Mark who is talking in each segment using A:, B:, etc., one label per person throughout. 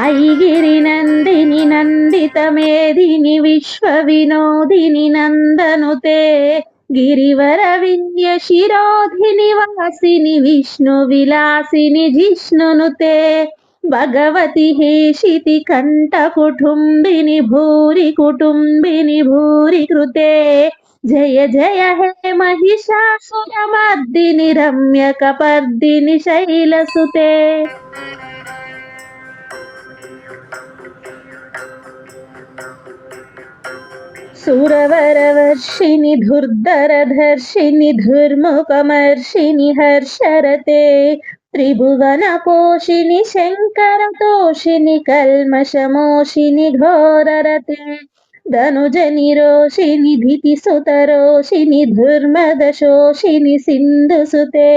A: ऐगिरिनन्दिनि नन्दितमेदिनि विश्वविनोदिनि नन्दनुते गिरिवरविन्यशिरोधिनि वासिनि विष्णुविलासिनि जिष्णुनुते भगवति हेशिति कण्ठकुटुम्बिनि भूरि कुटुम्बिनि भूरि कृते जय जय हे महिषासुरमर्दिनि रम्यकपर्दिनि शैलसुते। सुरवरवर्षिणि धुर्धरधर्षिणि धुर्मुखमर्षिणि हर्षरते त्रिभुवनपोषिणि शङ्करतोषिणि कल्मषमोषिणि घोररते धनुजनिरोषिणि धितिसुतरोषिणि धुर्मदशोषिणि सिन्धुसुते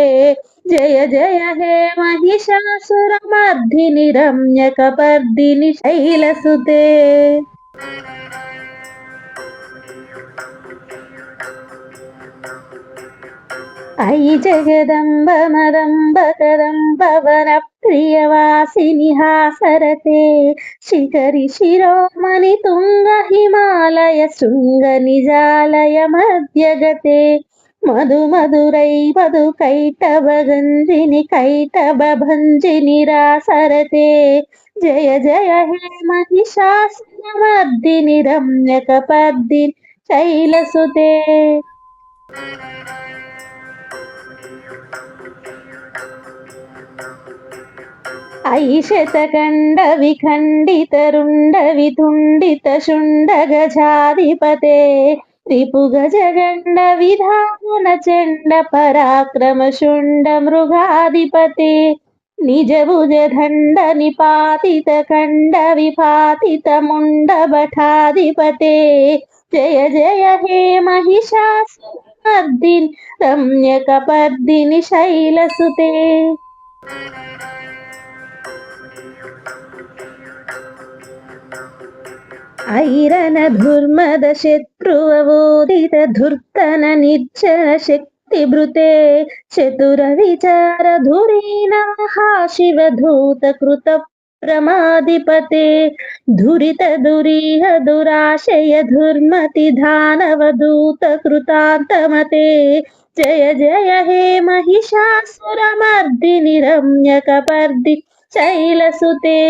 A: जय जय हे महिषासुरमर्दिनि रम्यकपर्दिनि शैलसुते। अयि जगदम्ब मदम्ब कदम्ब वनप्रियवासिनि हासरते शिखरि शिरोमणि तुङ्ग हिमालय शृङ्ग निजालय मध्यगते मधु मधुरै मधु कैटभगञ्जिनि कैटभञ्जिनि रासरते जय जय हे महिषासुरमर्दिनि रम्यकपर्दिनि शैलसुते। अयि शतकण्ड विखण्डित रुण्ड वितुण्डित शुण्ड गजाधिपते रिपुगजगण्ड विधान चण्ड पराक्रम शुण्ड मृगाधिपते निज भुज दण्ड निपातित खण्ड विपातित मुण्ड भटाधिपते जय जय हे महिषासुरमर्दिनि रम्यकपर्दिनि शैलसुते। ऐरनधुर्मद शत्रुववोदित धुर्तन निर्जन शक्तिभृते चतुरविचार धुरीन महाशिवधूत कृत प्रमाधिपते धुरित दुरीह दुराशय धुर्मति दानवदूत कृतान्तमते जय जय हे महिषासुरमर्दिनि रम्यकपर्दिनि शैलसुते।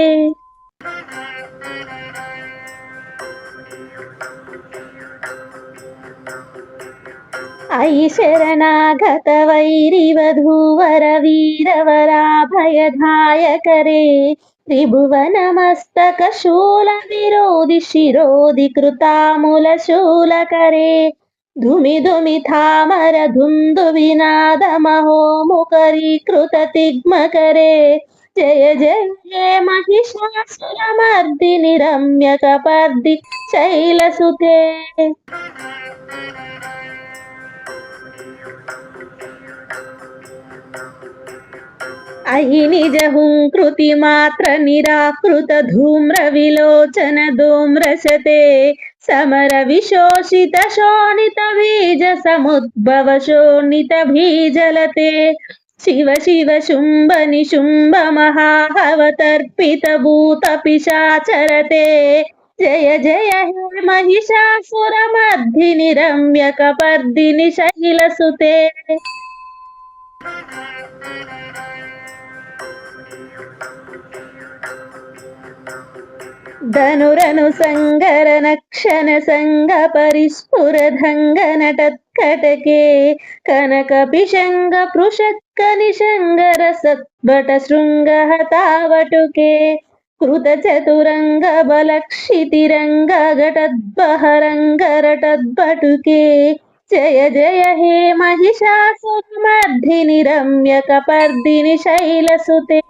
A: अयि शरणागत वैरिवधूवर वीरवराभयदायकरे त्रिभुवनमस्तक शूल विरोधि शिरोधि कृतामूलशूलकरे धुमि धुमि थामर धुन्दुविनाद महोमुखरीकृत तिग्मकरे जय जय हे महिषासुरमर्दिनि रम्यकपर्दिनि शैलसुते। अयि निजहुङ्कृति मात्र निराकृत धूम्र विलोचन धूम्रशते समर विशोषित शोणित बीज समुद्भव शोणित बीजलते शिव शिव शुम्भ निशुम्भ महाहवतर्पित भूत पिशाचरते जय जय हे महिषासुरमर्दिनि रम्यकपर्दिनि शैलसुते। धनुरनु संगर नक्षन संग परिस्फुर धंग नटत्कटके कनक पिशंग पृषत्क निशंगर सत्भट शृंग हतावटुके कृत चतुरंग बलक्षितिरंग घटद्बहरंग रटद्बटुके जय जय हे महिषासुरमर्दिनि रम्यकपर्दिनि शैलसुते।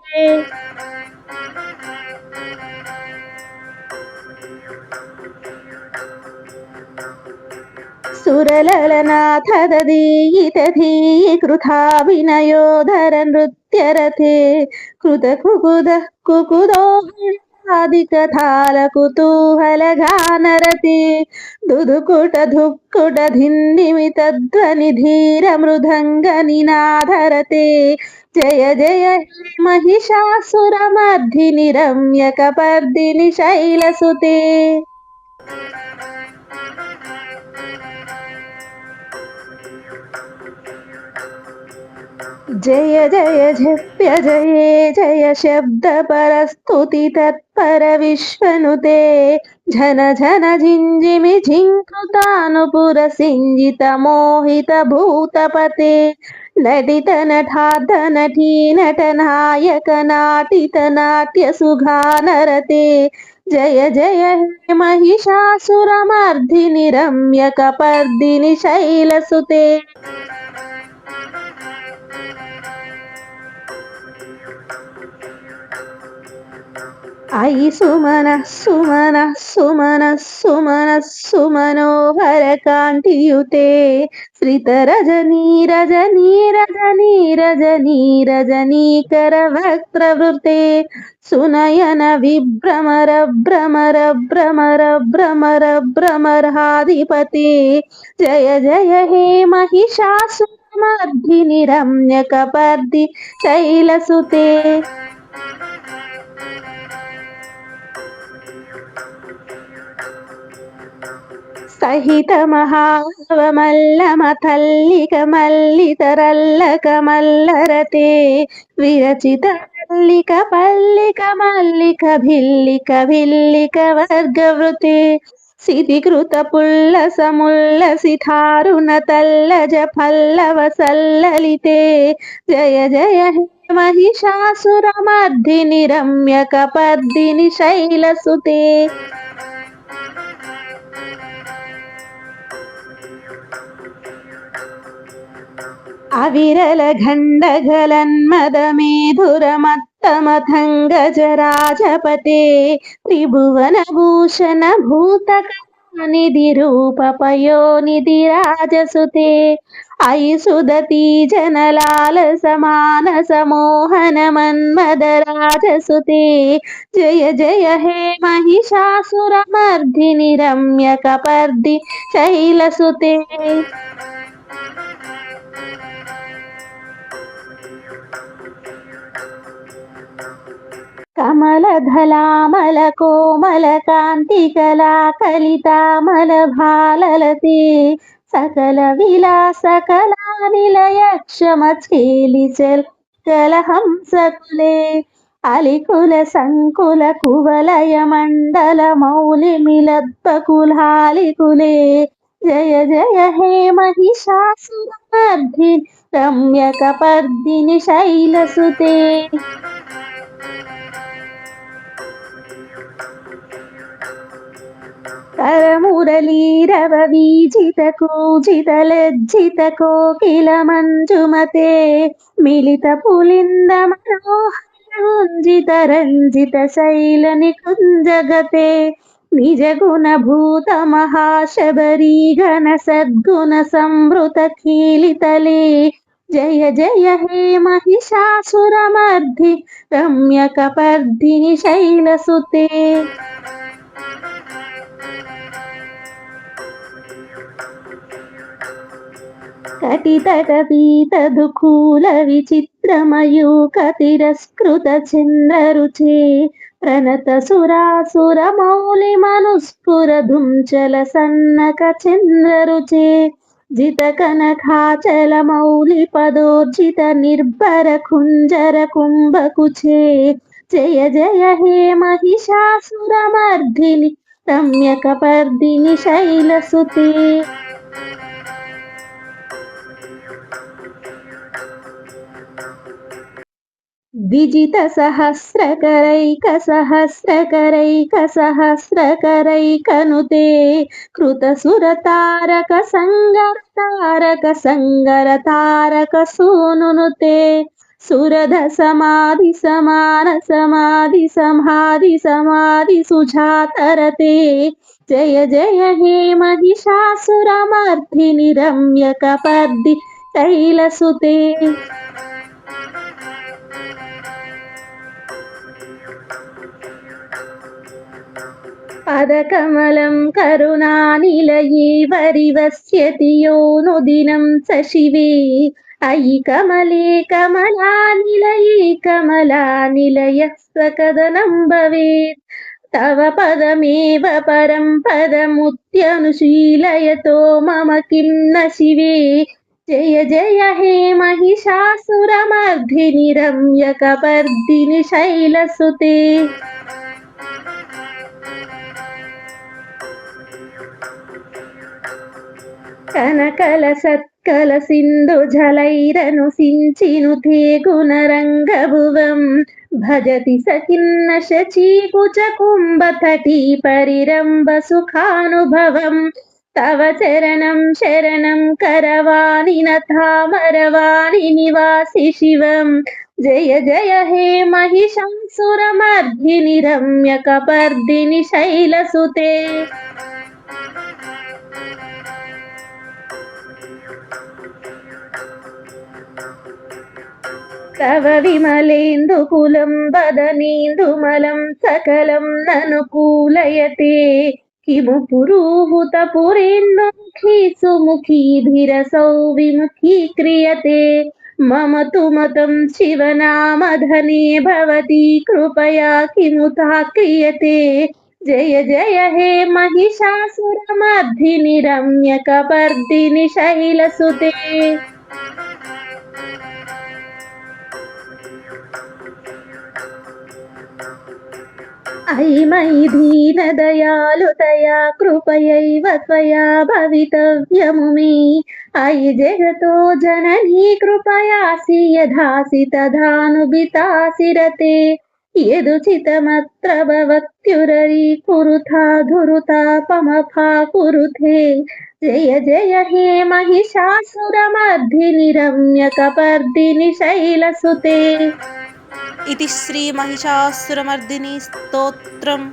A: सुरललनाथ दधीयित धीयि कृताभिनयोधर नृत्यरथे कृत कुकुद कुकुदोदिकथाल कुतूहल गानरते दुदुकुट धुक्कुट धिन्निमित ध्वनि धीर मृदंग निनादरते జయ జయ హే महिषासुरमर्दिनि रम्यकपर्दिनि शैलसुते जय जय झप्य जये जय शब्द परस्तुति तत्पर विश्वनुते झन झन झिंजिमि झिंकृतानुपुर सिंजित मोहित भूतपते नटित नटार्ध नटी नट नायक नाटित नाट्य सुघानरते जय जय हे महिषासुरमर्दिनि रम्यकपर्दिनि शैलसुते आई सुमन सुमन सुमन सुमन सुमनोहर कांतियुते श्रित रजनी रजनी रजनी रजनी रजनीकर वक्त्रवृते सुनयन विभ्रमर भ्रमर भ्रमर भ्रमर भ्रमराधिपते जय जय हे महिषासुरमर्दिनि रम्यकपर्दि शैलसुते सहित महावमल्लमथल्लिक मल्लितरल्लक मल्लरते विरचित मल्लिक पल्लिक मल्लिक भिल्लिक भिल्लिक वर्गवृते सितिकृत पुल्लसमुल्लसितारुण तल्लज पल्लव सल्ललिते जय जय हे महिषासुरमर्दिनि रम्यकपर्दिनि शैलसुते अविरल घण्डघलन्मदमेधुरमत्तमथङ्गजराजपते त्रिभुवनभूषण भूतकलानिधि रूपपयोनिधि राजसुते अयि सुदती जनलाल समान समोहन मन्मद राजसुते जय जय हे महिषासुरमर्दिनि रम्यकपर्दि शैलसुते कमलधलामल कोमल कान्तिकला कलितामल भाललते सकल विलास कलानिलय क्षमचेलिचल कलहंसकुले अलिकुल संकुल कुवलय मण्डल मौलिमिलद्बकुलालिकुले जय जय हे महिषासुरमर्दिनि रम्यकपर्दिनि शैलसुते करमुरलीरववीजित कूजित लज्जित कोकिल मञ्जुमते मिलित पुलिन्द मनोहरञ्जित रञ्जित शैल निकुञ्जगते निज गुण भूत महाशबरी घन सद्गुण संवृत कीलितले जय जय हे महिषासुरमर्दि रम्यकपर्दिनि शैलसुते कटितटपीतदुकूल विचित्रमयूख तिरस्कृत चन्द्ररुचे प्रणत सुरासुर मौलि मनुस्फुर धुञ्चल सन्नक चन्द्ररुचे जित कनकाचल मौलि पदोर्जित निर्भर कुञ्जर कुम्भकुचे जय जय हे महिषासुरमर्दिनि रम्यकपर्दिनि शैलसुते विजित सहस्रकरैकसहस्रकरैकसहस्रकरैकनुते कृत सुरतारक संगर सूनुनुते सुरध समाधि समान समाधि समाधि समाधि सुजातरते जय जय हे महिषासुरमर्दिनि रम्यकपर्दि शैलसुते पदकमलं करुणानिलये वरिवस्यति योऽनुदिनं स शिवे अयि कमले कमलानिलये कमलानिलयः सकदनं भवेत् तव पदमेव परं पदमुत्यनुशीलयतो मम किं न शिवे जय जय हे महिषासुरमर्दिनि रम्यकपर्दिनि शैलसुते కనకల సింధు జలైరను సించినుతే గుణరంగభువం భజతి సఖిన్న శచీకుచ కుంభతటీ పరిరంభ సుఖానుభవం తవ చరణం శరణం కరవాణి తామరవాణి నివాసి శివం జయ జయ హే महिषासुरमर्दिनि रम्यकपर्दिनि शैलसुते तव विमलेन्दुकुलं वदनेन्दुमलं सकलं ननुकूलयते किमु पुरुहूतपुरेन्दुमुखी सुमुखीभिरसौ विमुखीक्रियते मम तु मतं शिवनामधने भवती कृपया किमुता क्रियते जय जय हे महिषासुरमर्दिनि रम्यकपर्दिनि शैलसुते अयि मयि दीनदयालुतया कृपयैव त्वया भवितव्यमु मे अयि जगतो जननी कृपयासि यथासि तथानुबितासि रते यदुचितमत्र भवत्युररी कुरुथा धुरुतापमफा कुरुथे जय जय हे महिषासुरमर्दिनि रम्यकपर्दिनि शैलसुते
B: इति श्री महिषासुरमर्दिनी स्तोत्रम्।